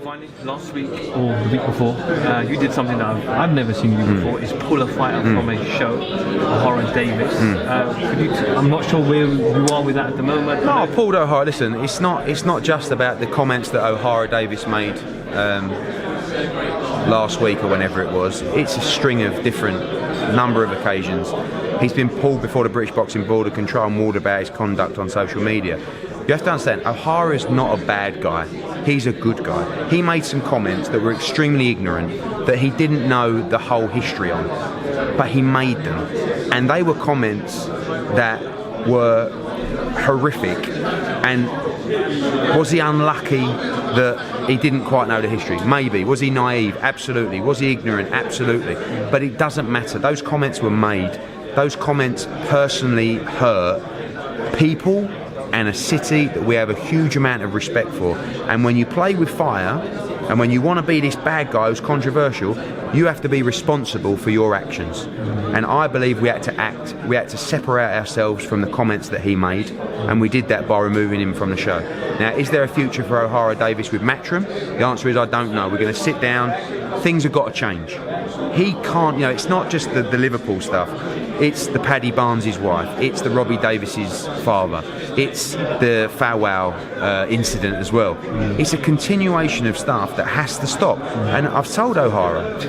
Finally, last week or the week before, you did something that I've never seen you before. Is pull a fighter from a show, Ohara Davies. I'm not sure where you are with that at the moment. No, I pulled Ohara. Listen, it's not just about the comments that Ohara Davies made last week or whenever it was. It's a string of different number of occasions. He's been pulled before the British Boxing Board to control and warned about his conduct on social media. You have to understand, Ohara is not a bad guy. He's a good guy. He made some comments that were extremely ignorant, that he didn't know the whole history on, but he made them. And they were comments that were horrific. And was he unlucky that he didn't quite know the history? Maybe. Was he naive? Absolutely. Was he ignorant? Absolutely. But it doesn't matter. Those comments were made. Those comments personally hurt people and a city that we have a huge amount of respect for. And when you play with fire, and when you want to be this bad guy who's controversial, you have to be responsible for your actions. And I believe we had to separate ourselves from the comments that he made, and we did that by removing him from the show. Now, is there a future for Ohara Davies with Matchroom? The answer is I don't know. We're going to sit down. Things have got to change. He can't, it's not just the Liverpool stuff. It's the Paddy Barnes' wife. It's the Robbie Davies' father. It's the Fawwell incident as well. It's a continuation of stuff that has to stop. And I've told Ohara,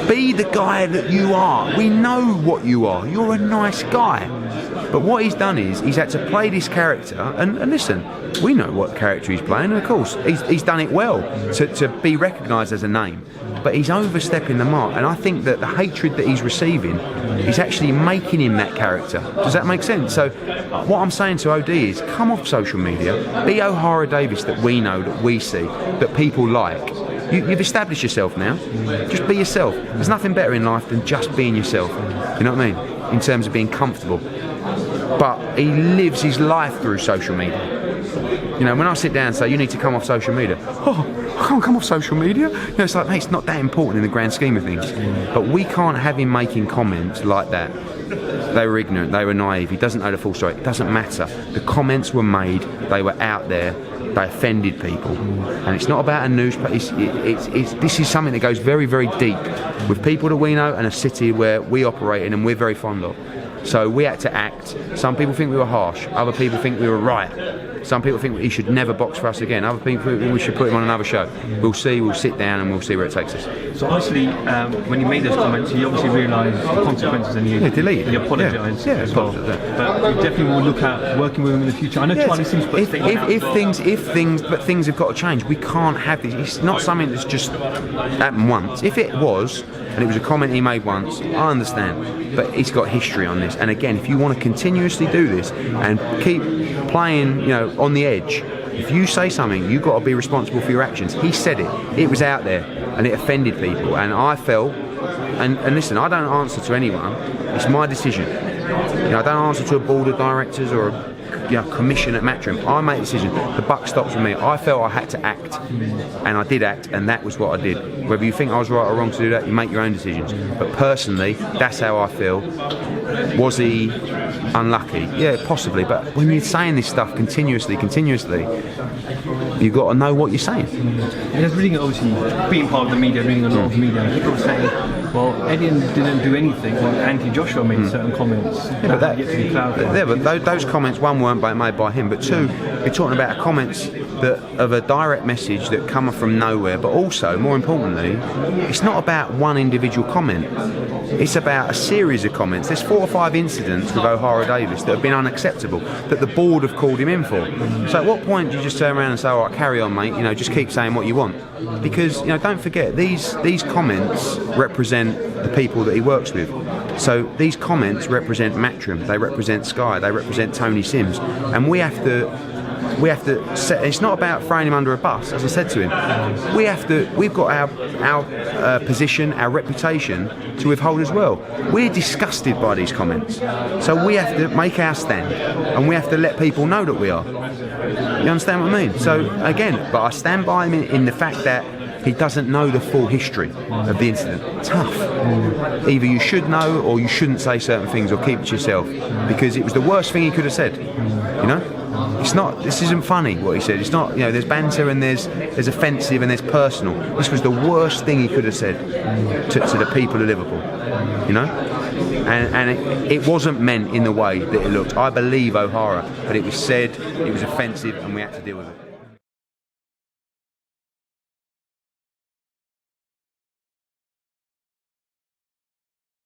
be the guy that you are. We know what you are. You're a nice guy. But what he's done is he's had to play this character, and listen, we know what character he's playing, and of course he's done it well to be recognised as a name. But he's overstepping the mark, and I think that the hatred that he's receiving is actually making him that character. Does that make sense? So what I'm saying to OD is come off social media, be Ohara Davies that we know, that we see, that people like. You've established yourself now. Just be yourself. There's nothing better in life than just being yourself. You know what I mean? In terms of being comfortable. But he lives his life through social media. When I sit down and say, you need to come off social media. Oh, I can't come off social media. It's like, mate, it's not that important in the grand scheme of things. But we can't have him making comments like that. They were ignorant, they were naive, he doesn't know the full story. It doesn't matter. The comments were made, they were out there, they offended people. And it's not about a newspaper, this is something that goes very, very deep with people that we know and a city where we operate in and we're very fond of. So we had to act. Some people think we were harsh, other people think we were right. Some people think he should never box for us again. Other people think we should put him on another show. We'll see, we'll sit down and we'll see where it takes us. So obviously, when you made those comments, you obviously realised the consequences and you deleted. You apologised as well. But you definitely will look at working with him in the future. I know Charlie seems to put but things have got to change. We can't have this. It's not something that's just happened once. If it was, and it was a comment he made once, I understand. But he's got history on this. And again, if you want to continuously do this and keep playing, on the edge, if you say something, you've got to be responsible for your actions. He said it. It was out there, and it offended people. And I felt, and listen, I don't answer to anyone. It's my decision. I don't answer to a board of directors or a commission at Matchroom. I make a decision. The buck stops with me. I felt I had to act, and I did act, and that was what I did. Whether you think I was right or wrong to do that, you make your own decisions. But personally, that's how I feel. Was he unlucky? Yeah, possibly. But when you're saying this stuff continuously, you've got to know what you're saying. Just reading, obviously, being part of the media, reading a lot of media, people are saying, well, Eddie didn't do anything when Anti-Joshua made certain comments. Yeah, but yet to be clarified. Yeah, but those comments, one, weren't made by him, but two, you're talking about comments that of a direct message that come from nowhere, but also, more importantly, it's not about one individual comment. It's about a series of comments. There's 4 or 5 incidents with Ohara Davies that have been unacceptable, that the board have called him in for. So at what point do you just turn around and say, all right, carry on, mate, just keep saying what you want? Because, don't forget, these comments represent the people that he works with. So these comments represent Matchroom, they represent Sky, they represent Tony Sims, and we have to set, it's not about throwing him under a bus, as I said to him. We've got our position, our reputation to withhold as well. We're disgusted by these comments. So we have to make our stand, and we have to let people know that we are. You understand what I mean? So again, but I stand by him in the fact that he doesn't know the full history of the incident. Tough. Either you should know or you shouldn't say certain things or keep it to yourself, because it was the worst thing he could have said. It's not. This isn't funny. What he said. It's not. You know, there's banter and there's offensive and there's personal. This was the worst thing he could have said to the people of Liverpool. You know, and it wasn't meant in the way that it looked. I believe O'Hara, but it was said. It was offensive, and we had to deal with it.